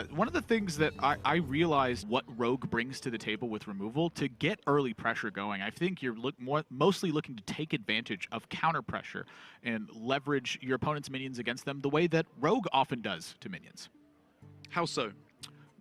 One of the things that I realized what Rogue brings to the table with removal to get early pressure going, I think you're mostly looking to take advantage of counter pressure and leverage your opponent's minions against them the way that Rogue often does to minions. How so?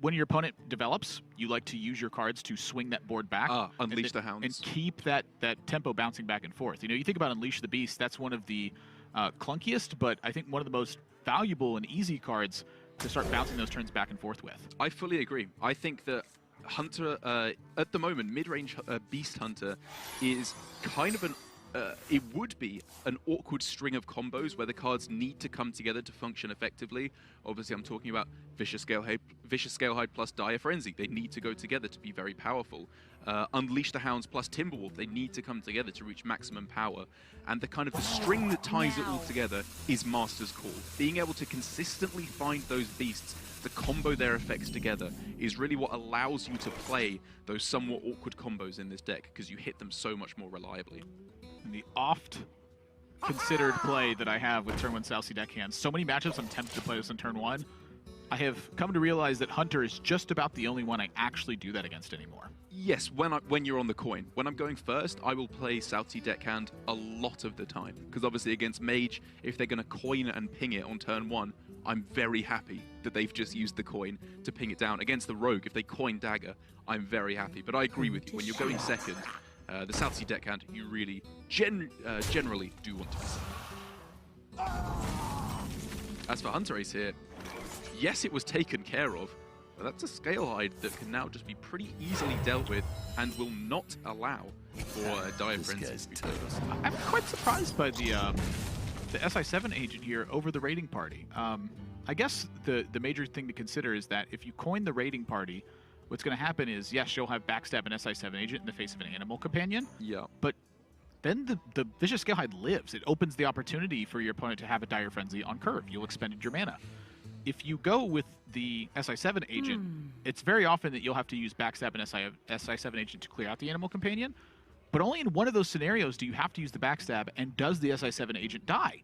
When your opponent develops, you like to use your cards to swing that board back. Unleash the Hounds. And keep that tempo bouncing back and forth. You know, you think about Unleash the Beast, that's one of the clunkiest, but I think one of the most valuable and easy cards to start bouncing those turns back and forth with. I fully agree. I think that Hunter, at the moment, mid-range Beast Hunter is kind of an it would be an awkward string of combos where the cards need to come together to function effectively. Obviously, I'm talking about Vicious Scalehide plus Dire Frenzy. They need to go together to be very powerful. Unleash the Hounds plus Timberwolf. They need to come together to reach maximum power. And the kind of the string that ties it all together is Master's Call. Being able to consistently find those beasts to combo their effects together is really what allows you to play those somewhat awkward combos in this deck, because you hit them so much more reliably. And the oft-considered play that I have with turn 1 South Sea deckhand, so many matchups I'm tempted to play this on turn 1, I have come to realize that Hunter is just about the only one I actually do that against anymore. Yes, when you're on the coin. When I'm going first, I will play South Sea deckhand a lot of the time, because obviously against Mage, if they're going to coin and ping it on turn 1, I'm very happy that they've just used the coin to ping it down. Against the Rogue, if they coin Dagger, I'm very happy. But I agree with you, when you're going second, the South Sea deckhand, you really generally do want to be second. As for Hunterace here, yes, it was taken care of, but that's a Scalehide that can now just be pretty easily dealt with and will not allow for Dire Frenzy to be played. I'm quite surprised by the SI7 agent here over the raiding party. I guess the major thing to consider is that if you coin the raiding party, what's going to happen is, yes, you'll have backstab an SI7 agent in the face of an animal companion. Yeah. But then the Vicious Scalehide lives. It opens the opportunity for your opponent to have a Dire Frenzy on curve. You'll expended your mana. If you go with the SI7 agent, it's very often that you'll have to use backstab an SI7 agent to clear out the animal companion. But only in one of those scenarios do you have to use the backstab, and does the SI7 agent die?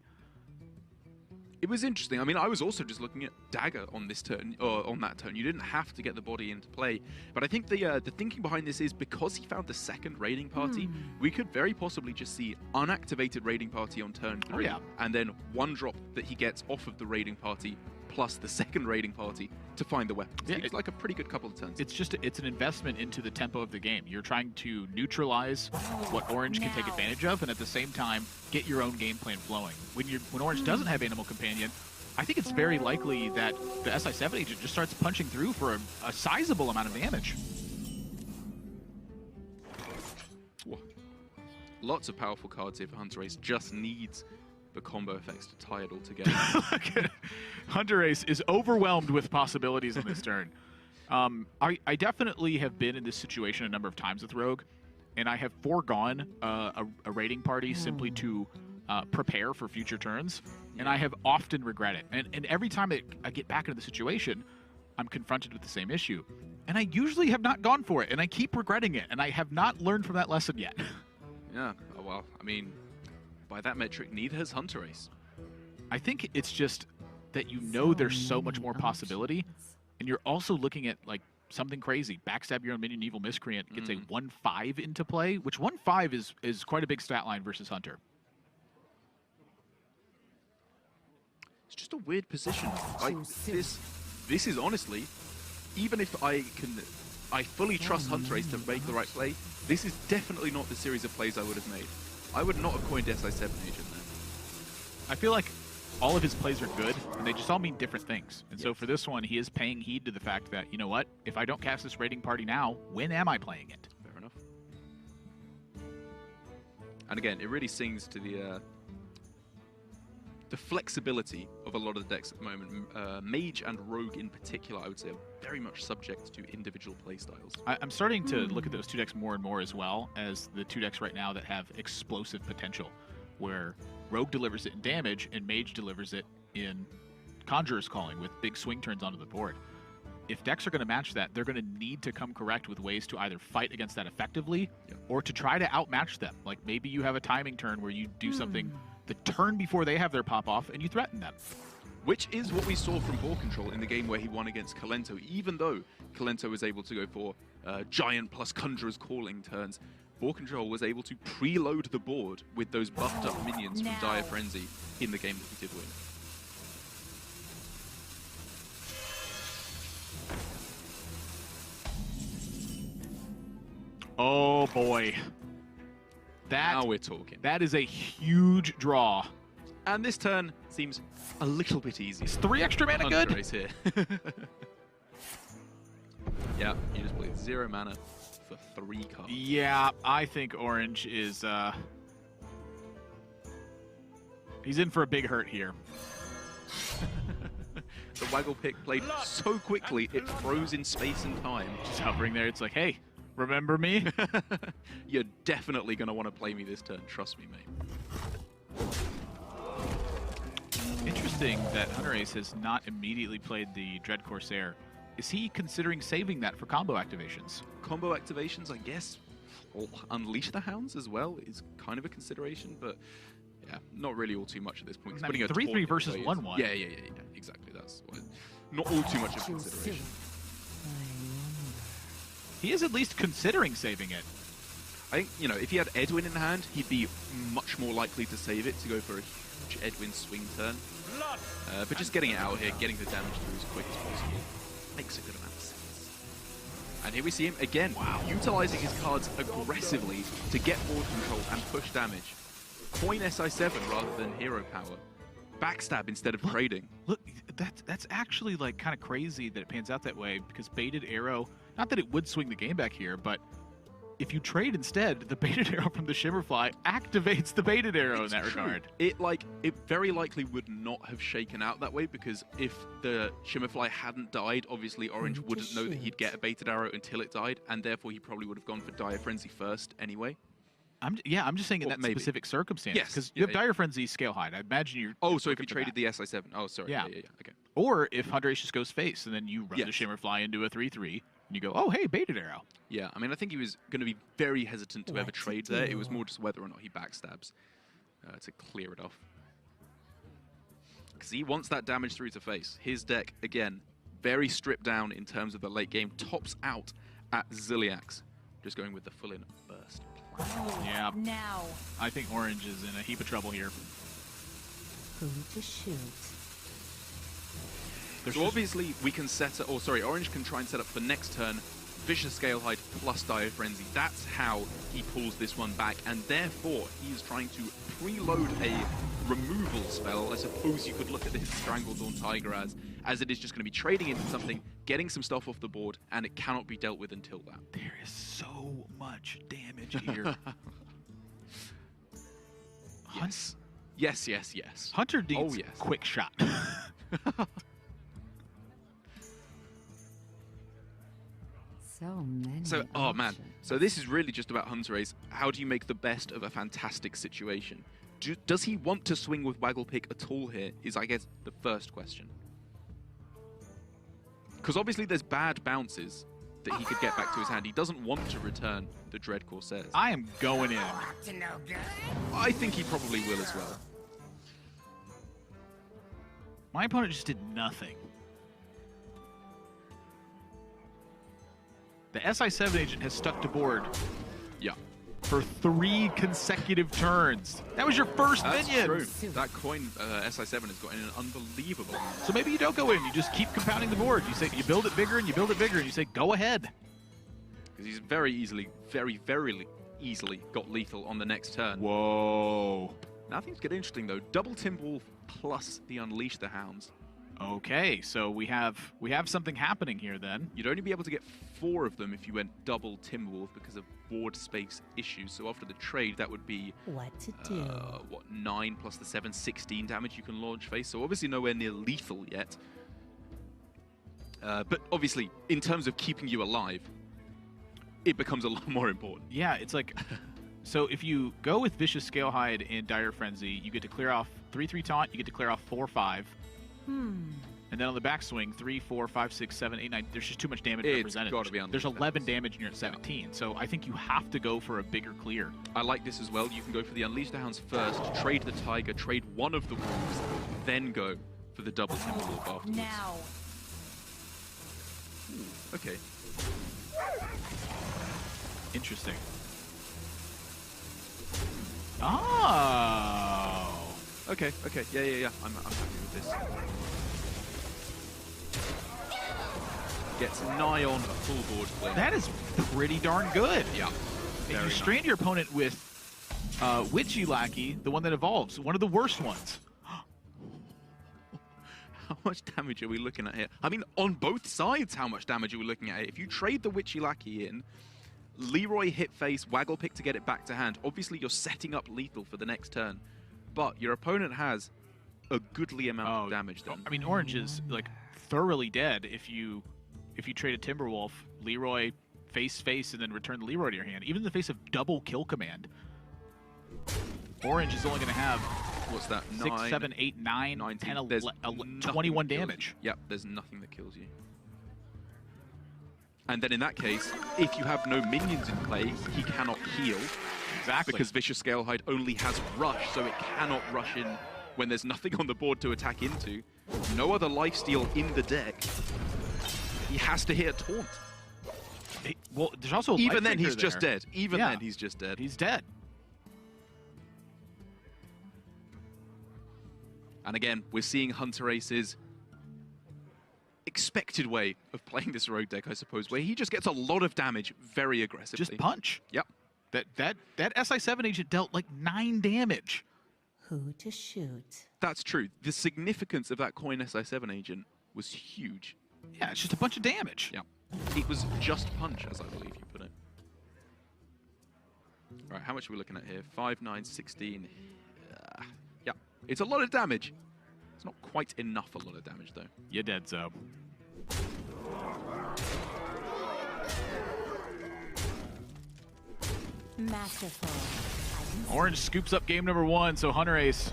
It was interesting. I mean, I was also just looking at Dagger on this turn, or on that turn. You didn't have to get the body into play. But I think the thinking behind this is because he found the second raiding party, we could very possibly just see unactivated raiding party on turn 3, and then one drop that he gets off of the raiding party plus the second raiding party to find the weapon. So it's like a pretty good couple of turns. It's an investment into the tempo of the game. You're trying to neutralize what Orange can take advantage of, and at the same time get your own game plan flowing. When Orange doesn't have Animal Companion, I think it's very likely that the SI7 agent just starts punching through for a sizable amount of damage. Whoa. Lots of powerful cards here for Hunterace. Just needs the combo effects to tie it all together. Hunterace is overwhelmed with possibilities in this turn. I definitely have been in this situation a number of times with Rogue, and I have foregone a raiding party simply to prepare for future turns, and I have often regretted it. And every time I get back into the situation, I'm confronted with the same issue. And I usually have not gone for it, and I keep regretting it, and I have not learned from that lesson yet. Yeah, well, I mean, by that metric, neither has Hunterace. I think it's just that you know there's so much more possibility, and you're also looking at like something crazy. Backstab your own minion, Evil Miscreant gets a 1/5 into play, which 1/5 is quite a big stat line versus Hunter. It's just a weird position. Like this is honestly, even if I fully trust Hunterace to make the right play, this is definitely not the series of plays I would have made. I would not have coined SI7 agent then. I feel like all of his plays are good, and they just all mean different things. And so for this one, he is paying heed to the fact that, you know what, if I don't cast this raiding party now, when am I playing it? Fair enough. And again, it really sings to the flexibility of a lot of the decks at the moment. Mage and Rogue in particular, I would say, are very much subject to individual playstyles. I'm starting to look at those two decks more and more, as well as the two decks right now that have explosive potential, where Rogue delivers it in damage and Mage delivers it in Conjurer's Calling with big swing turns onto the board. If decks are going to match that, they're going to need to come correct with ways to either fight against that effectively or to try to outmatch them. Like maybe you have a timing turn where you do something the turn before they have their pop-off and you threaten them. which is what we saw from ball control in the game where he won against Kalento. Even though Kalento was able to go for Giant plus Conjurer's Calling turns, ball control was able to preload the board with those buffed up minions from Dire Frenzy in the game that he did win. Oh boy. Now we're talking. That is a huge draw. And this turn seems a little bit easier. Is 3 extra mana good? Hunterace here. Yeah, you just play 0 mana for 3 cards. Yeah, I think Orange is he's in for a big hurt here. The Waggle Pick played so quickly it froze in space and time. Just hovering there, it's like, hey, remember me? You're definitely going to want to play me this turn, trust me, mate. Interesting that Hunterace has not immediately played the Dread Corsair. Is he considering saving that for combo activations? Combo activations, I guess, or Unleash the Hounds as well is kind of a consideration, but yeah, not really all too much at this point. I mean, 3-3 versus 1-1. Yeah, exactly. That's not all too much of a consideration. He is at least considering saving it. I think, you know, if he had Edwin in hand, he'd be much more likely to save it to go for a huge Edwin swing turn. But just getting it out here, getting the damage through as quick as possible, makes a good amount of sense. And here we see him again, utilizing his cards aggressively to get board control and push damage. Coin SI7 rather than hero power. Backstab instead of trading. Look, that's actually like kind of crazy that it pans out that way, because Baited Arrow, not that it would swing the game back here, but if you trade instead, the Baited Arrow from the Shimmerfly activates the Baited Arrow in that regard. It very likely would not have shaken out that way, because if the Shimmerfly hadn't died, obviously Orange wouldn't know that he'd get a Baited Arrow until it died, and therefore he probably would have gone for Dire Frenzy first anyway. I'm just saying in that specific circumstance. Yes. Because you have Dire Frenzy Scale Hide. I imagine you're... Oh, so if you traded the SI7. Oh, sorry. Yeah, okay. Or if Hunterace just goes face, and then you run the Shimmerfly into a 3-3, and you go, oh, hey, Baited Arrow. Yeah, I mean, I think he was going to be very hesitant to ever trade there. It was more just whether or not he backstabs to clear it off. Because he wants that damage through to face. His deck, again, very stripped down in terms of the late game, tops out at Zilliax. Just going with the full-in burst. Yeah. Now. I think Orange is in a heap of trouble here. Who to shoot? So obviously we can set up, Orange can try and set up for next turn Vicious Scalehide plus Dire Frenzy. That's how he pulls this one back, and therefore he is trying to preload a removal spell. I suppose you could look at this Strangledawn Tiger as it is just going to be trading into something, getting some stuff off the board, and it cannot be dealt with until that. There is so much damage here. Yes. Hunter needs quick shot. So, oh man. So this is really just about Hunterace. How do you make the best of a fantastic situation? Does he want to swing with Waggle Pick at all here, is I guess the first question. Because obviously there's bad bounces that he could get back to his hand. He doesn't want to return the Dread Corsairs. I am going in. I think he probably will as well. My opponent just did nothing. The SI7 agent has stuck to board. Yeah. For 3 consecutive turns. That was your first minion. That's true. That coin SI7 has got in an unbelievable amount. So maybe you don't go in. You just keep compounding the board. You say you build it bigger and you build it bigger and you say go ahead. Because he's very easily got lethal on the next turn. Whoa. Now things get interesting though. Double Timberwolf plus the Unleash the Hounds. Okay, so we have something happening here then. You'd only be able to get 4 of them if you went double Timberwolf because of board space issues. So after the trade, that would be 9 plus the 7, 16 damage you can launch face. So obviously nowhere near lethal yet. But obviously, in terms of keeping you alive, it becomes a lot more important. Yeah, it's like, so if you go with Vicious Scalehide and Dire Frenzy, you get to clear off 3/3 taunt, you get to clear off 4/5. And then on the backswing, 3, 4, 5, 6, 7, 8, 9. There's just too much damage represented. There's 11 damage and you're at 17. So I think you have to go for a bigger clear. I like this as well. You can go for the Unleash the Hounds first, trade the Tiger, trade one of the Wolves, then go for the double Timberwolf afterwards. Now. Okay. Interesting. Oh. Okay. Yeah. I'm happy with this. Gets nigh on a full board flip. That is pretty darn good. Yeah. If Very you strain your opponent with Witchy Lackey, the one that evolves, one of the worst ones. How much damage are we looking at here? I mean, on both sides, how much damage are we looking at here? If you trade the Witchy Lackey in, Leroy hit face, Waggle Pick to get it back to hand. Obviously, you're setting up lethal for the next turn, but your opponent has a goodly amount of damage then. I mean, Orange is like thoroughly dead if you trade a Timberwolf, Leroy face, and then return the Leroy to your hand. Even in the face of double kill command, Orange is only going to have what's that? 6, 7, 8, 9, 19. 10, There's 21 nothing that damage. kills you. Yep, there's nothing that kills you. And then in that case, if you have no minions in play, he cannot heal. Exactly. Because Vicious Scalehide only has Rush, so it cannot rush in when there's nothing on the board to attack into. No other lifesteal in the deck. He has to hit a taunt. Well, there's also a Even then, Life he's Drinker just there. dead. Even then, he's just dead. He's dead. And again, we're seeing Hunterace's expected way of playing this rogue deck, I suppose, where he just gets a lot of damage very aggressively. Just punch. Yep. That SI7 agent dealt like 9 damage. Who to shoot? That's true. The significance of that coin SI7 agent was huge. Yeah, it's just a bunch of damage. Yeah. It was just punch, as I believe you put it. All right, how much are we looking at here? 5, 9, 16. Yeah, it's a lot of damage. It's not quite enough a lot of damage, though. You're dead, Zoe. Masterful. Orange scoops up game number 1, so Hunterace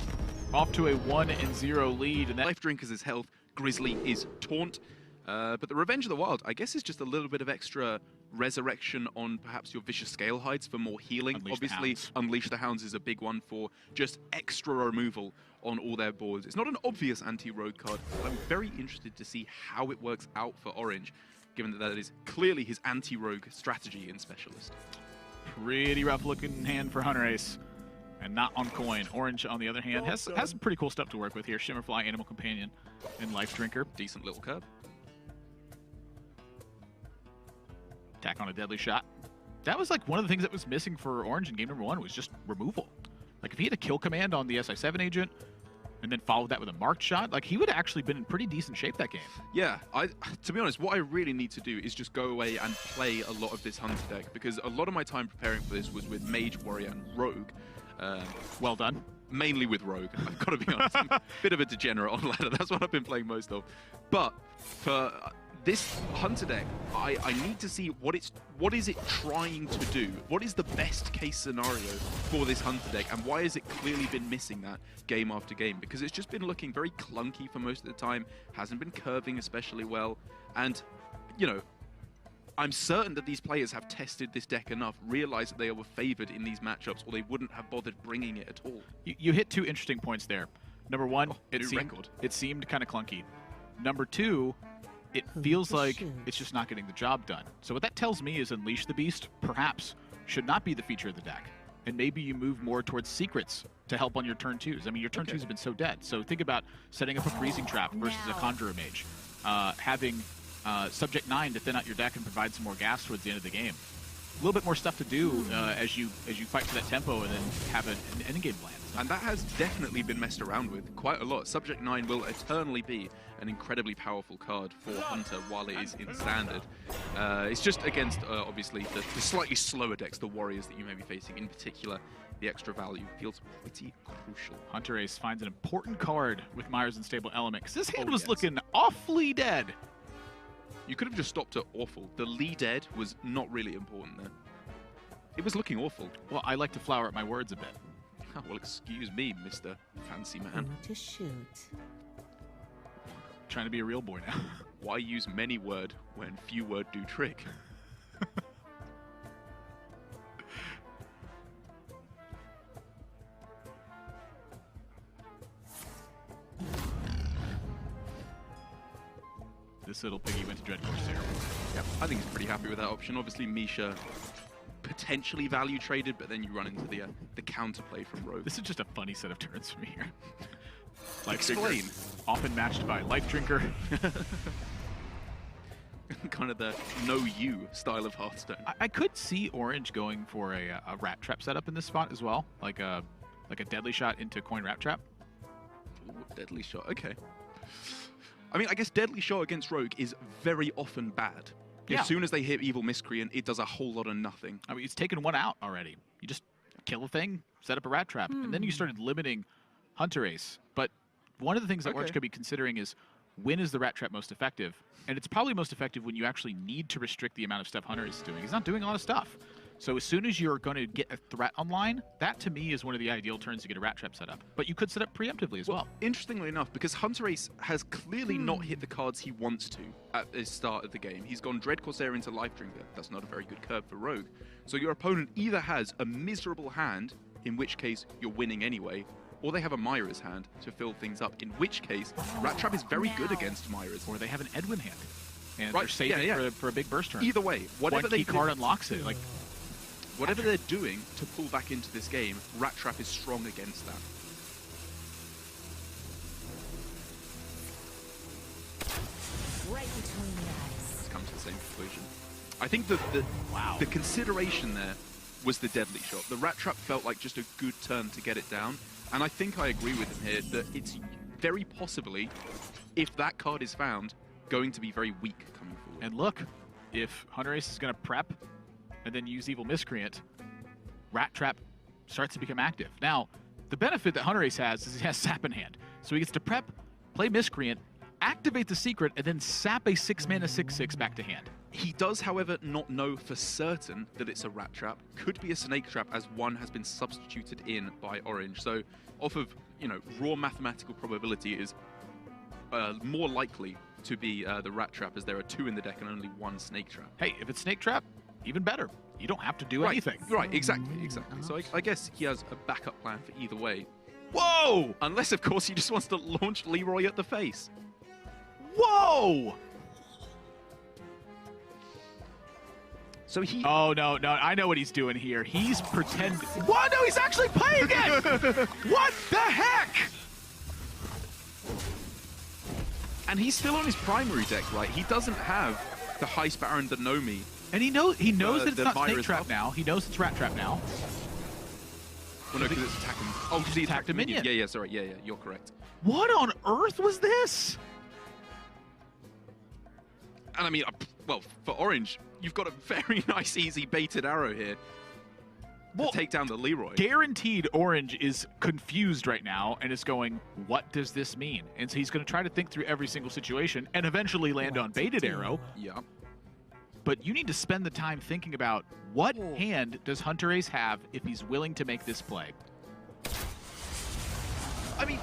off to a 1-0 lead. And that Life Drinkers is health, Grizzly is taunt. But the Revenge of the Wild, I guess, is just a little bit of extra resurrection on perhaps your Vicious Scalehides for more healing. Obviously, Unleash the Hounds is a big one for just extra removal on all their boards. It's not an obvious anti-rogue card, but I'm very interested to see how it works out for Orange, given that that is clearly his anti-rogue strategy in Specialist. pretty rough looking hand for Hunterace. And not on coin. Orange, on the other hand, has some pretty cool stuff to work with here. Shimmerfly, Animal Companion, and Life Drinker. Decent little curve. Attack on a deadly shot. That was like one of the things that was missing for Orange in game number 1 was just removal. Like if he had a kill command on the SI7 agent and then followed that with a marked shot, like he would have actually been in pretty decent shape that game. Yeah, to be honest, what I really need to do is just go away and play a lot of this Hunter deck, because a lot of my time preparing for this was with Mage, Warrior, and Rogue. Well done. Mainly with Rogue, I've got to be honest. I'm a bit of a degenerate on ladder. That's what I've been playing most of. But for this Hunter deck, I need to see what is it trying to do? What is the best case scenario for this Hunter deck, and why has it clearly been missing that game after game? Because it's just been looking very clunky for most of the time, hasn't been curving especially well, and, you know, I'm certain that these players have tested this deck enough, realized that they were favored in these matchups, or they wouldn't have bothered bringing it at all. You hit two interesting points there. Number one, it record. seemed kind of clunky. Number two, it feels like it's just not getting the job done. So what that tells me is Unleash the Beast perhaps should not be the feature of the deck. And maybe you move more towards secrets to help on your turn twos. I mean, your turn twos have been so dead. So think about setting up a freezing trap versus a Conjurer Mage. Having Subject 9 to thin out your deck and provide some more gas towards the end of the game. A little bit more stuff to do as you fight for that tempo and then have an endgame plan. And that has definitely been messed around with quite a lot. Subject 9 will eternally be an incredibly powerful card for Hunter while it is in Standard. It's just against, obviously, the slightly slower decks, the Warriors that you may be facing. In particular, the extra value feels pretty crucial. Hunterace finds an important card with Myers Unstable Element, because this hand was looking awfully dead. You could have just stopped at awful. The Lee dead was not really important there. It was looking awful. Well, I like to flower up my words a bit. Oh, well, excuse me, Mr. Fancy Man. Who to shoot? Trying to be a real boy now. Why use many word when few word do trick? this little piggy went to Dread Corsair. Yep, I think he's pretty happy with that option. Obviously, Misha potentially value traded, but then you run into the counterplay from Rogue. This is just a funny set of turns for me here. Explain. Often matched by Life Drinker. Kind of the no-you style of Hearthstone. I could see Orange going for a Rat Trap setup in this spot as well, like a Deadly Shot into Coin Rat Trap. Ooh, Deadly Shot, okay. I mean, I guess Deadly Shot against Rogue is very often bad. Yeah. As soon as they hit Evil Miscreant, it does a whole lot of nothing. I mean, he's taken one out already. You just kill a thing, set up a Rat Trap, and then you started limiting Hunterace. But one of the things that Orange could be considering is, when is the Rat Trap most effective? And it's probably most effective when you actually need to restrict the amount of stuff Hunterace is doing. He's not doing a lot of stuff. So as soon as you're going to get a threat online, that to me is one of the ideal turns to get a Rat Trap set up. But you could set up preemptively as well. Interestingly enough, because Hunterace has clearly not hit the cards he wants to at the start of the game. He's gone Dread Corsair into Life Drinker. That's not a very good curve for Rogue. So your opponent either has a miserable hand, in which case you're winning anyway, or they have a Myra's hand to fill things up, in which case Rat Trap is very good against Myra's. Or they have an Edwin hand. And Right, they're saving for a big burst turn. Either way, whatever one they key card unlocks it. Like, whatever they're doing to pull back into this game, Rat Trap is strong against that. Right between the eyes. Come to the same conclusion. I think the consideration there was the Deadly Shot. The Rat Trap felt like just a good turn to get it down, and I think I agree with him here that it's very possibly, if that card is found, going to be very weak coming forward. and look, if Hunterace is going to prep and then use Evil Miscreant, Rat Trap starts to become active. Now, the benefit that Hunterace has is he has Sap in hand. So he gets to prep, play Miscreant, activate the secret, and then sap a 6-mana 6/6 back to hand. He does, however, not know for certain that it's a Rat Trap. Could be a Snake Trap, as one has been substituted in by Orange. So, off of, raw mathematical probability, is more likely to be the Rat Trap, as there are 2 in the deck and only 1 Snake Trap. Hey, if it's Snake Trap, even better. You don't have to do anything. Right, exactly. So I guess he has a backup plan for either way. Whoa! Unless, of course, he just wants to launch Leroy at the face. Whoa! So he... Oh, no, I know what he's doing here. He's pretending... What? No, he's actually playing it! What the heck? And he's still on his primary deck, right? He doesn't have the Heist Baron, the Nomi. And he knows that it's the not Snake Myra's Trap buff. now. He knows it's Rat Trap now. Well, no, because it's attacking... Oh, because he attacked a minion. Yeah, sorry. Yeah, you're correct. What on earth was this? And I mean, well, for Orange, you've got a very nice, easy baited arrow here to take down the Leroy. Guaranteed Orange is confused right now and is going, what does this mean? And so he's going to try to think through every single situation and eventually land on baited arrow. Yeah. But you need to spend the time thinking about what hand does Hunterace have if he's willing to make this play. I mean,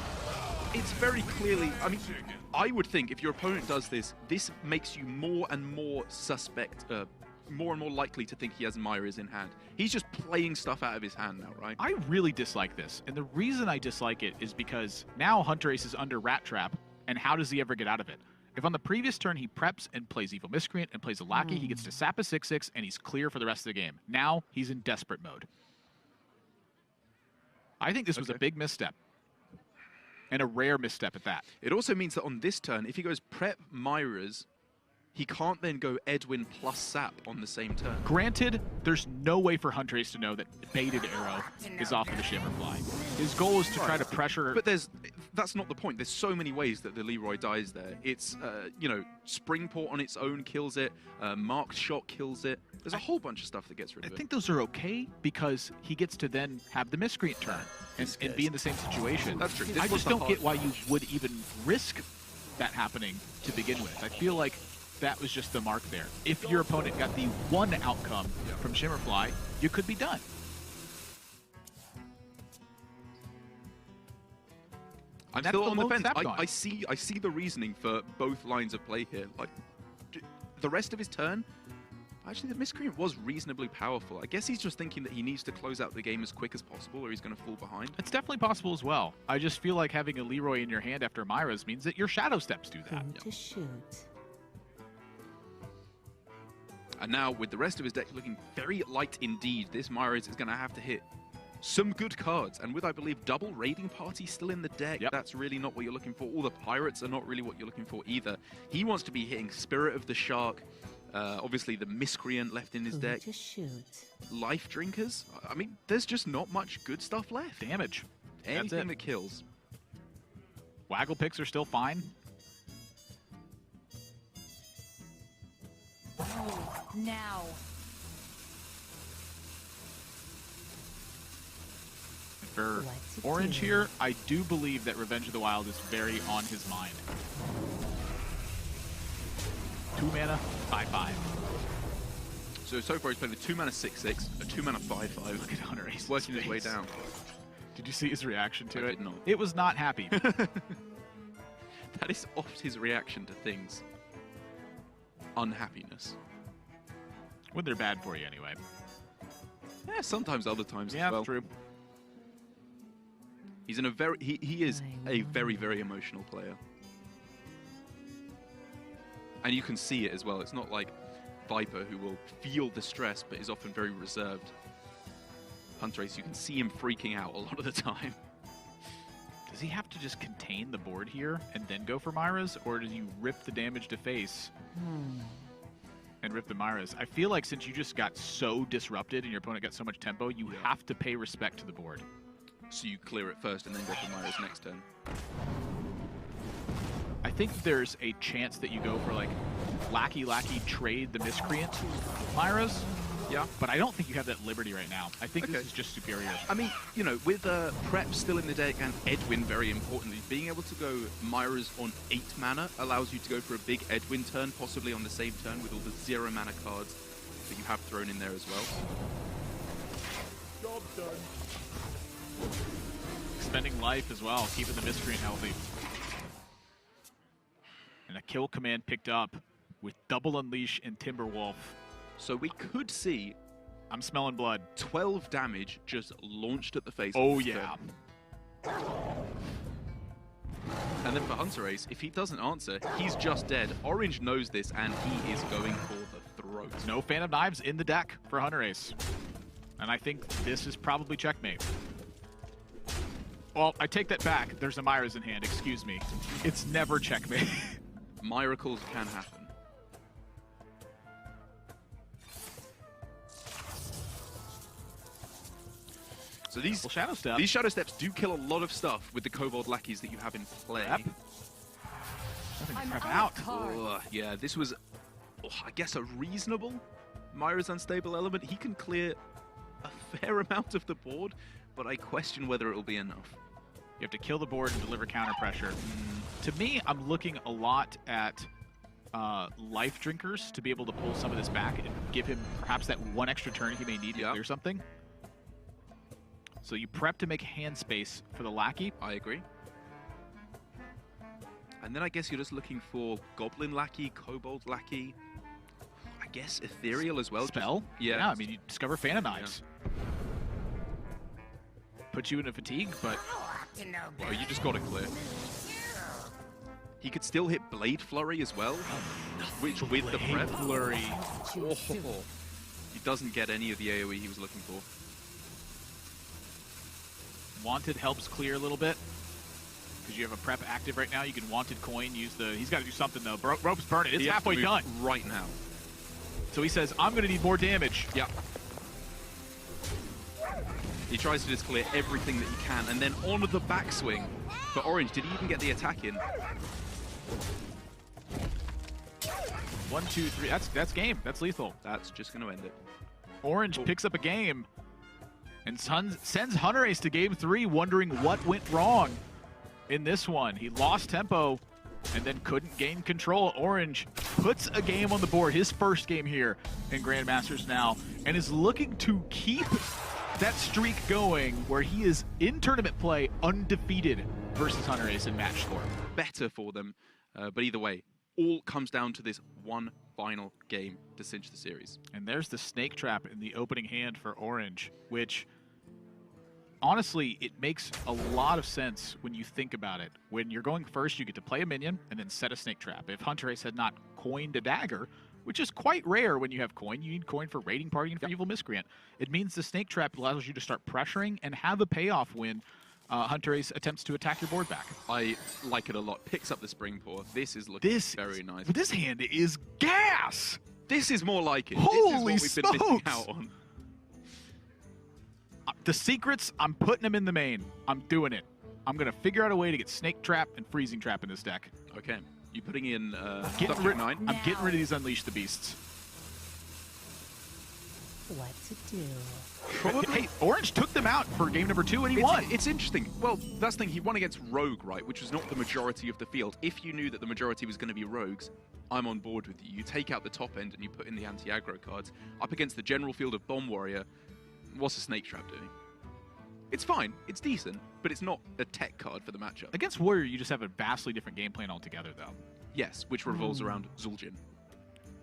it's very clearly... I mean, I would think if your opponent does this, this makes you more and more suspect, more and more likely to think he has Myra's in hand. He's just playing stuff out of his hand now, right? I really dislike this. And the reason I dislike it is because now Hunterace is under Rat Trap, and how does he ever get out of it? If on the previous turn he preps and plays Evil Miscreant and plays a Lackey, he gets to sap a 6/6 and he's clear for the rest of the game. Now he's in desperate mode. I think this was a big misstep. And a rare misstep at that. It also means that on this turn, if he goes prep Myra's, he can't then go Edwin plus Sap on the same turn. Granted, there's no way for Hunterace to know that baited arrow is off of the Shimmerfly. His goal is to try to pressure... But that's not the point. There's so many ways that the Leroy dies there. It's, Springport on its own kills it. Marked Shot kills it. There's a whole bunch of stuff that gets rid of it. I think those are okay because he gets to then have the Miscreant turn and be in the same situation. That's true. I just don't get why you would even risk that happening to begin with. I feel like that was just the mark there. If your opponent got the one outcome from Shimmerfly, you could be done. I'm That's still the on the lone fence. sap I gone. see the reasoning for both lines of play here. Like, the rest of his turn, actually, the Miscreant was reasonably powerful. I guess he's just thinking that he needs to close out the game as quick as possible or he's going to fall behind. It's definitely possible as well. I just feel like having a Leroy in your hand after Myra's means that your Shadow Steps do that. Who to shoot. And now, with the rest of his deck looking very light indeed, this Myra's is going to have to hit some good cards. And with, I believe, double Raiding Party still in the deck, that's really not what you're looking for. All the Pirates are not really what you're looking for either. He wants to be hitting Spirit of the Shark, obviously the Miscreant left in his deck. To shoot. Life Drinkers. I mean, there's just not much good stuff left. Damage. Anything that kills. Waggle picks are still fine. Now. For Orange here, I do believe that Revenge of the Wild is very on his mind. 2 mana, 5/5. So far he's played a 2 mana 6/6, a 2 mana 5/5. Look at Hunterace. Working his way down. Did you see his reaction to it? I did not. It was not happy. That is oft his reaction to things. Unhappiness. When they're bad for you, anyway. Yeah, sometimes, other times Yeah, as well. true. He's in a very he is a very, very emotional player. And you can see it as well. It's not like Viper, who will feel the stress but is often very reserved. Hunterace, you can see him freaking out a lot of the time. Does he have to just contain the board here and then go for Myra's, or does he rip the damage to face and rip the Myra's? I feel like since you just got so disrupted and your opponent got so much tempo, you have to pay respect to the board. So you clear it first and then go for Myra's next turn. I think there's a chance that you go for like Lackey trade the Miscreant Myra's. Yeah. But I don't think you have that liberty right now. I think this is just superior. I mean, you know, with Prep still in the deck and Edwin, very importantly, being able to go Myra's on 8 mana allows you to go for a big Edwin turn, possibly on the same turn with all the 0 mana cards that you have thrown in there as well. Job done. Expending life as well, keeping the Miscreant healthy. And a kill command picked up with Double Unleash and Timberwolf. So we could see... I'm smelling blood. 12 damage just launched at the face. Oh, yeah. And then for Hunterace, if he doesn't answer, he's just dead. Orange knows this, and he is going for the throat. No Phantom Knives in the deck for Hunterace. And I think this is probably checkmate. Well, I take that back. There's a Myra's in hand, excuse me. It's never checkmate. Miracles can happen. So these Shadow Steps do kill a lot of stuff with the Kobold Lackeys that you have in play. Yep. Out. Yeah, this was, I guess, a reasonable Myra's Unstable Element. He can clear a fair amount of the board, but I question whether it will be enough. You have to kill the board and deliver counter pressure. To me, I'm looking a lot at Life Drinkers to be able to pull some of this back and give him perhaps that one extra turn he may need to clear something. So you prep to make hand space for the Lackey. I agree. And then I guess you're just looking for Goblin Lackey, Kobold Lackey, I guess Ethereal as well. Spell? Yeah, I mean, you discover Phantom Knives. Put you in a fatigue, but... Well, you just got to clear. He could still hit Blade Flurry as well, which with the prep... Flurry. He doesn't get any of the AoE he was looking for. Wanted helps clear a little bit. Because you have a prep active right now, you can Wanted Coin, use the... He's got to do something, though. Rope's burning. It's halfway done. Right now. So he says, I'm going to need more damage. Yeah. He tries to just clear everything that he can, and then on the backswing for Orange. Did he even get the attack in? 1, 2, 3. That's game. That's lethal. That's just going to end it. Orange picks up a game and sends Hunterace to game 3, wondering what went wrong in this one. He lost tempo and then couldn't gain control. Orange puts a game on the board, his first game here in Grandmasters now, and is looking to keep that streak going where he is in tournament play undefeated versus Hunterace in match score. Better for them, but either way, all comes down to this one final game to cinch the series. And there's the Snake Trap in the opening hand for Orange, which honestly, it makes a lot of sense when you think about it. When you're going first, you get to play a minion and then set a Snake Trap. If Hunterace had not coined a dagger, which is quite rare when you have coin. You need coin for Raiding Party and for Evil Miscreant. It means the Snake Trap allows you to start pressuring and have a payoff when Hunterace attempts to attack your board back. I like it a lot. Picks up the Spring Paw. This is looking very nice. This hand is gas! This is more like it. Holy this is what we've been missing smokes! out on. The secrets, I'm putting them in the main. I'm doing it. I'm going to figure out a way to get Snake Trap and Freezing Trap in this deck. Okay. You putting in Getting rid, 9? I'm getting rid of these Unleash the Beasts. What to do? Hey, Orange took them out for game number 2 and he won. It's interesting. Well, that's the thing. He won against Rogue, right, which was not the majority of the field. If you knew that the majority was going to be Rogues, I'm on board with you. You take out the top end and you put in the anti-aggro cards. Up against the general field of Bomb Warrior, what's a Snake Trap doing? It's fine. It's decent, but it's not a tech card for the matchup. Against Warrior, you just have a vastly different game plan altogether, though. Yes, which revolves around Zul'jin.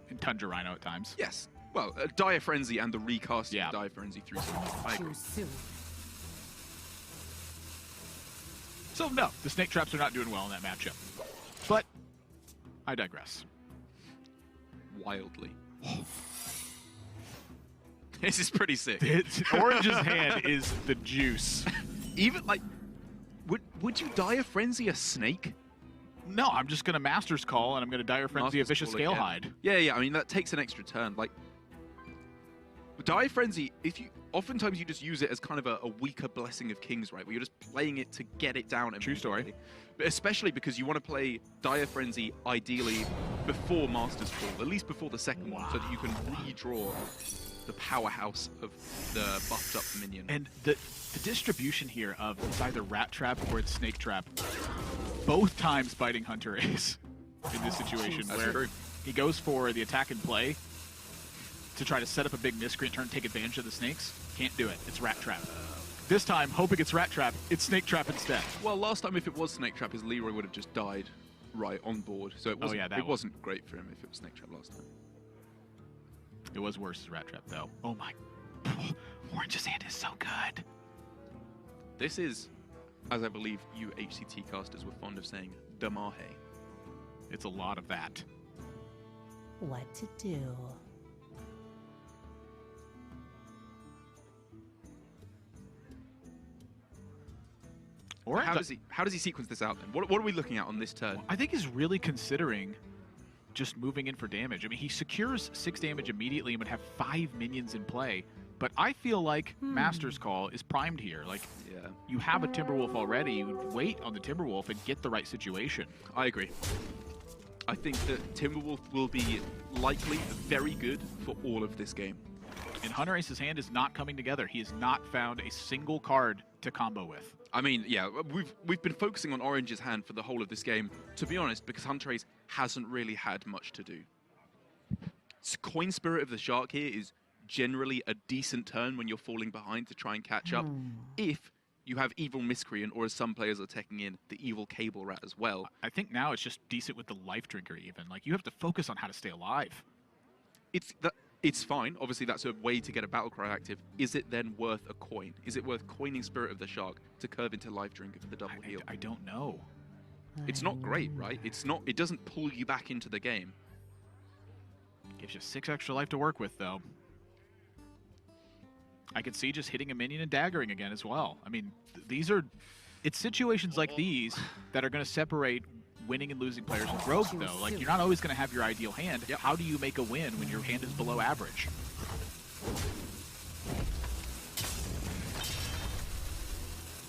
And Tundra Rhino at times. Yes. Well, Dire Frenzy and the recasting Yeah. of Dire Frenzy through Zul'jin. I agree. Too soon. So, no, the Snake Traps are not doing well in that matchup. But I digress. Wildly. This is pretty sick. Orange's hand is the juice. Even, like, would you Dire Frenzy a snake? No, I'm just going to Master's Call, and I'm going to Dire Frenzy a Vicious Call again. Scalehide. Yeah, I mean, that takes an extra turn. Like, Dire Frenzy, oftentimes you just use it as kind of a weaker Blessing of Kings, right? Where you're just playing it to get it down. True story. But especially because you want to play Dire Frenzy, ideally, before Master's Call, at least before the second one, so that you can redraw the powerhouse of the buffed up minion. And the distribution here of it's either Rat Trap or it's Snake Trap, both times biting Hunterace in this situation. That's where true. he goes for the attack and play to try to set up a big miscreant turn, take advantage of the snakes. Can't do it. It's Rat Trap. This time, hoping it's Rat Trap, it's Snake Trap instead. Well, last time if it was Snake Trap, his Leroy would have just died right on board. So it wasn't great for him if it was Snake Trap last time. It was worse as Rat Trap, though. Oh my. Orange's hand is so good. This is, as I believe you HCT casters were fond of saying, Damahe. It's a lot of that. What to do? Orange, How does he sequence this out then? What are we looking at on this turn? I think he's really considering just moving in for damage. I mean, he secures 6 damage immediately and would have 5 minions in play. But I feel like Master's Call is primed here. Like, Yeah, you have a Timberwolf already. You would wait on the Timberwolf and get the right situation. I agree. I think that Timberwolf will be likely very good for all of this game. And Hunterace's hand is not coming together. He has not found a single card to combo with. I mean, yeah, we've been focusing on Orange's hand for the whole of this game, to be honest, because Hunterace hasn't really had much to do. Coin Spirit of the Shark here is generally a decent turn when you're falling behind to try and catch up, if you have Evil Miscreant, or as some players are taking in, the Evil Cable Rat as well. I think now it's just decent with the Life Drinker even. Like, you have to focus on how to stay alive. It's fine. Obviously, that's a way to get a Battle Cry active. Is it then worth a coin? Is it worth coining Spirit of the Shark to curve into Life Drinker for the double heal? I don't know. It's not great, right? It's not. It doesn't pull you back into the game. Gives you 6 extra life to work with, though. I could see just hitting a minion and daggering again as well. I mean, it's situations like these that are going to separate winning and losing players with Rogue, though. Like, you're not always going to have your ideal hand. Yep. How do you make a win when your hand is below average?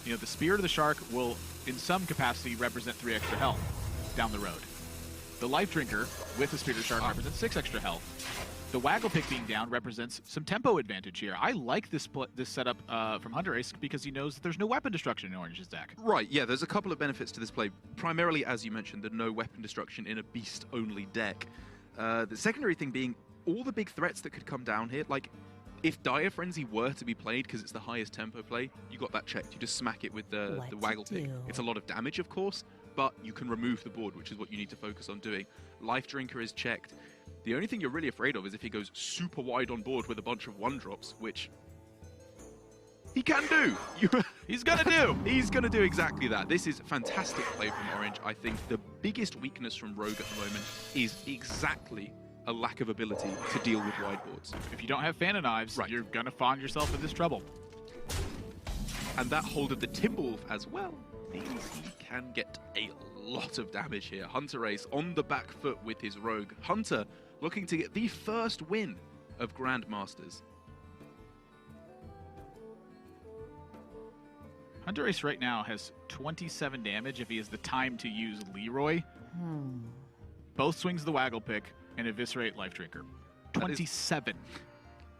You know, the Spirit of the Shark will, in some capacity, represent 3 extra health down the road. The Life Drinker with the Spirit of the Shark represents 6 extra health. The Waggle Pick being down represents some tempo advantage here. I like this setup from Hunterace because he knows that there's no weapon destruction in Orange's deck. Right, yeah, there's a couple of benefits to this play. Primarily, as you mentioned, the no weapon destruction in a beast-only deck. The secondary thing being all the big threats that could come down here. Like, if Dire Frenzy were to be played because it's the highest tempo play, you got that checked. You just smack it with the Waggle Pick. It's a lot of damage, of course, but you can remove the board, which is what you need to focus on doing. Life Drinker is checked. The only thing you're really afraid of is if he goes super wide on board with a bunch of 1-drops, which he can do. He's gonna do. He's gonna do exactly that. This is fantastic play from Orange. I think the biggest weakness from Rogue at the moment is exactly a lack of ability to deal with wide boards. If you don't have Fan of Knives, Right. you're going to find yourself in this trouble. And that hold of the Timberwolf as well means he can get a lot of damage here. Hunterace on the back foot with his Rogue. Hunter looking to get the first win of Grandmasters. Hunterace right now has 27 damage if he has the time to use Leroy. Both swings of the Waggle Pick and Eviscerate Life Drinker. 27.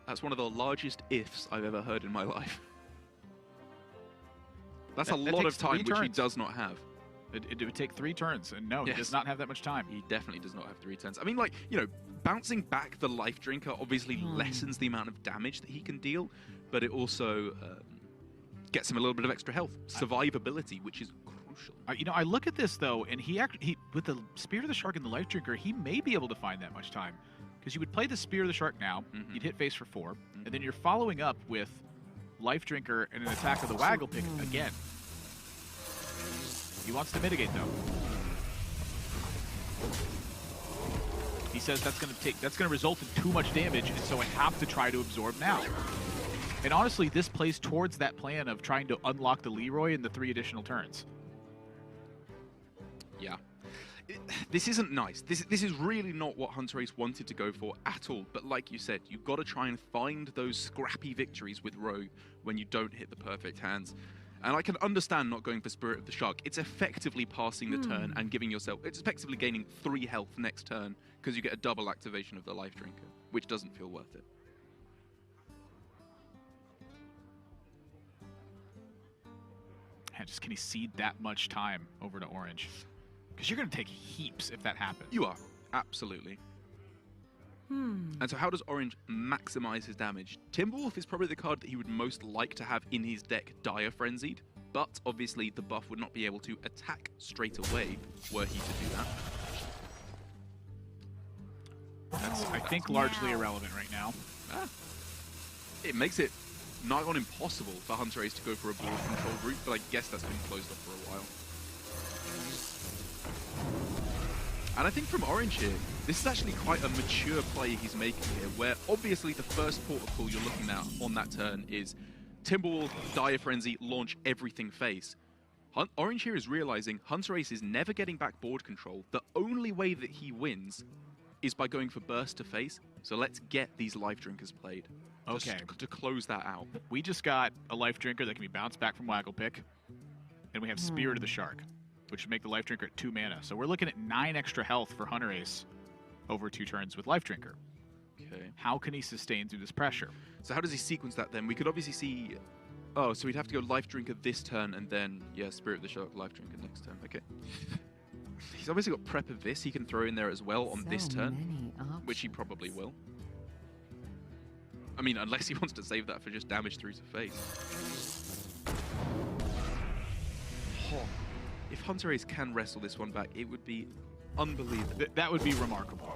That's one of the largest ifs I've ever heard in my life. That's a lot of takes 3 time, which he turns. does not have. It would take 3 turns, and no, he Yes. does not have that much time. He definitely does not have 3 turns. I mean, like, you know, bouncing back the Life Drinker obviously lessens the amount of damage that he can deal, but it also gets him a little bit of extra health. Survivability, which is crucial. You know, I look at this, though, and he with the Spear of the Shark and the Life Drinker, he may be able to find that much time. Because you would play the Spear of the Shark now, you'd hit face for 4, and then you're following up with Life Drinker and an attack of the Waggle Pick again. He wants to mitigate, though. He says that's going to result in too much damage, and so I have to try to absorb now. And honestly, this plays towards that plan of trying to unlock the Leroy in the 3 additional turns. Yeah. This isn't nice. This is really not what Hunterace wanted to go for at all. But like you said, you've got to try and find those scrappy victories with Rogue when you don't hit the perfect hands. And I can understand not going for Spirit of the Shark. It's effectively passing the turn and giving yourself... It's effectively gaining 3 health next turn because you get a double activation of the Life Drinker, which doesn't feel worth it. Man, just can he cede that much time over to Orange? Because you're going to take heaps if that happens. You are. Absolutely. And so how does Orange maximize his damage? Timberwolf is probably the card that he would most like to have in his deck Dire Frenzied, but obviously the buff would not be able to attack straight away were he to do that. That's, I think, largely irrelevant right now. It makes it nigh on impossible for Hunterace to go for a board control route, but I guess that's been closed off for a while. And I think from Orange here, this is actually quite a mature play he's making here, where obviously the first port of call you're looking at on that turn is Timberwolf, Dire Frenzy, launch everything face. Orange here is realizing Hunterace is never getting back board control. The only way that he wins is by going for burst to face, so let's get these Life Drinkers played. Okay. To close that out. We just got a Life Drinker that can be bounced back from Waggle Pick, and we have Spirit of the Shark, which would make the Life Drinker at 2 mana. So we're looking at 9 extra health for Hunterace over 2 turns with Life Drinker. Okay. How can he sustain through this pressure? So how does he sequence that then? We could obviously see... Oh, so we'd have to go Life Drinker this turn and then, yeah, Spirit of the Shark, Life Drinker next turn. Okay. He's obviously got Prep of this he can throw in there as well on this turn, which he probably will. I mean, unless he wants to save that for just damage through to face. Oh. If Hunterace can wrestle this one back, it would be unbelievable. That would be remarkable.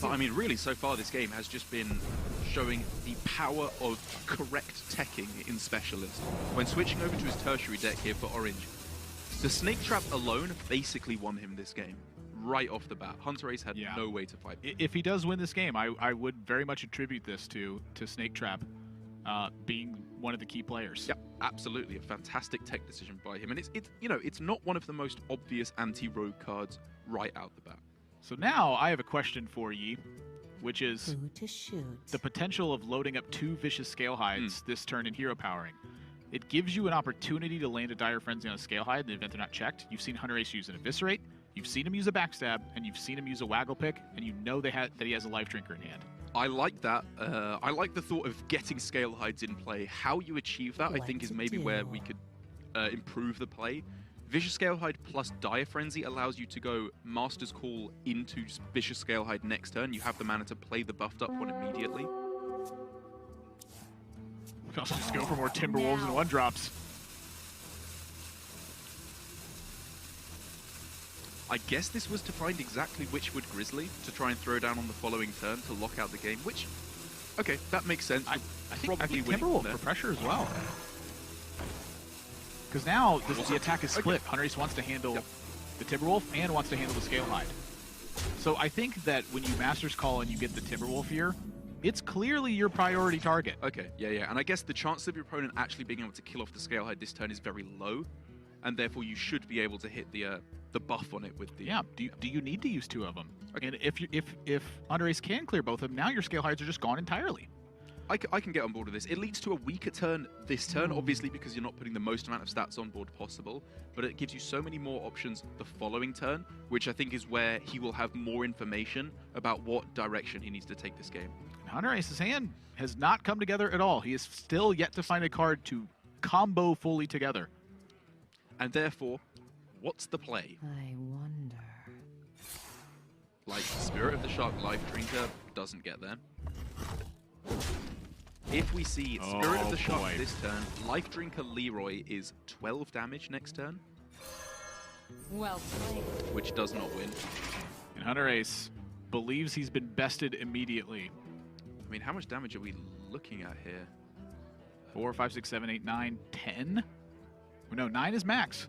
But I mean, really, so far this game has just been showing the power of correct teching in Specialist. When switching over to his tertiary deck here for Orange, the Snake Trap alone basically won him this game. Right off the bat. Hunterace had no way to fight. If he does win this game, I would very much attribute this to Snake Trap being one of the key players. Yeah, absolutely. A fantastic tech decision by him. And it's you know, it's not one of the most obvious anti-rogue cards right out the bat. So now I have a question for ye, which is Who to shoot? the potential of loading up 2 Vicious Scale Hides this turn in hero powering. It gives you an opportunity to land a Dire Frenzy on a Scale Hide in the event they're not checked. You've seen Hunterace use an Eviscerate, you've seen him use a Backstab, and you've seen him use a Waggle Pick, and you know that he has a Life Drinker in hand. I like that. I like the thought of getting Scale Hides in play. How you achieve that, I think, is maybe where we could improve the play. Vicious Scale Hide plus Dire Frenzy allows you to go Master's Call into Vicious Scale Hide next turn. You have the mana to play the buffed up one immediately. We can also just go for more Timberwolves and 1-drops. I guess this was to find exactly Witchwood Grizzly to try and throw down on the following turn to lock out the game, which, okay, that makes sense. I think winning Timberwolf from there. for pressure as well. Because now the attack is split. Hunterace wants to handle the Timberwolf and wants to handle the Scalehide. So I think that when you Master's Call and you get the Timberwolf here, it's clearly your priority target. Okay, yeah. And I guess the chance of your opponent actually being able to kill off the Scalehide this turn is very low, and therefore you should be able to hit the buff on it with the... Yeah, do you need to use 2 of them? Okay. And if Hunterace can clear both of them, now your Scalehides are just gone entirely. I can get on board with this. It leads to a weaker turn this turn, obviously, because you're not putting the most amount of stats on board possible, but it gives you so many more options the following turn, which I think is where he will have more information about what direction he needs to take this game. Hunterace's hand has not come together at all. He is still yet to find a card to combo fully together. And therefore, what's the play? I wonder. Like, Spirit of the Shark Life Drinker doesn't get there. If we see Spirit of the Shark this turn, Life Drinker Leroy is 12 damage next turn. Well played. Which does not win. And Hunterace believes he's been bested immediately. I mean, how much damage are we looking at here? 4, 5, 6, 7, 8, 9, 10? No, 9 is max.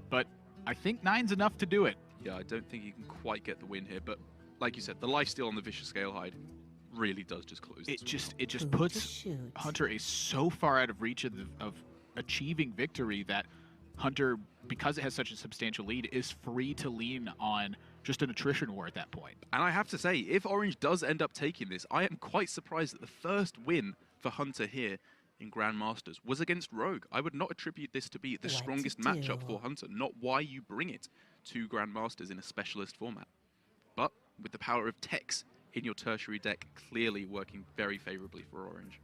But I think 9's enough to do it. Yeah, I don't think you can quite get the win here, but like you said, the lifesteal on the Vicious Scalehide really does just close. It just puts Hunterace so far out of reach of achieving victory that Hunter, because it has such a substantial lead, is free to lean on just an attrition war at that point. And I have to say, if Orange does end up taking this, I am quite surprised that the first win for Hunter here in Grandmasters was against Rogue. I would not attribute this to be the strongest matchup for Hunter, not why you bring it to Grandmasters in a specialist format. But with the power of Tex in your tertiary deck, clearly working very favorably for Orange.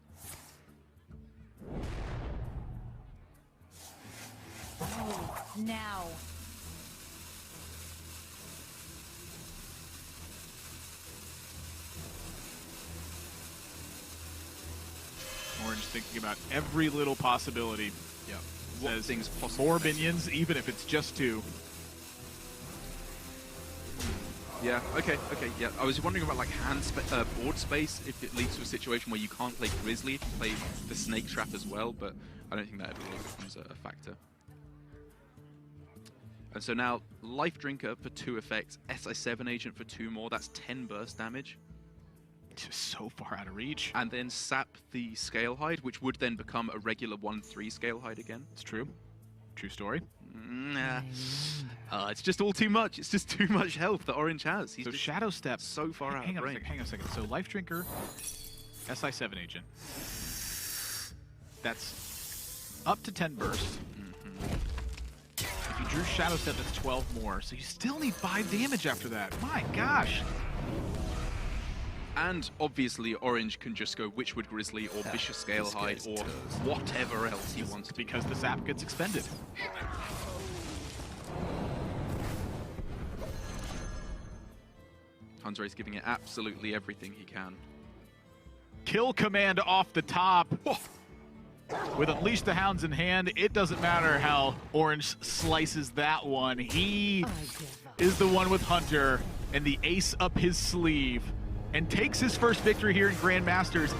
Now. Orange thinking about every little possibility. Yeah. Says things possible. More minions, even if it's just 2. Yeah, okay, yeah. I was wondering about like board space, if it leads to a situation where you can't play Grizzly if you play the Snake Trap as well, but I don't think that ever really becomes a factor. And so now, Life Drinker for 2 effects, SI7 Agent for 2 more, that's 10 burst damage. Just so far out of reach. And then sap the Scalehide, which would then become a regular 1/3 Scalehide again. It's true. True story. Nah. It's just all too much. It's just too much health that Orange has. He's So just Shadow Step. so far out of range. Hang on a second. So Life Drinker, SI7 Agent. That's up to 10 burst. If you drew Shadow Step, that's 12 more. So you still need 5 damage after that. My gosh. And obviously, Orange can just go Witchwood Grizzly or Vicious Scalehide or whatever else he wants to. Because the sap gets expended. Hunterace giving it absolutely everything he can. Kill command off the top. With Unleash the Hounds in hand, it doesn't matter how Orange slices that one. He is the one with Hunter and the ace up his sleeve and takes his first victory here in Grandmasters.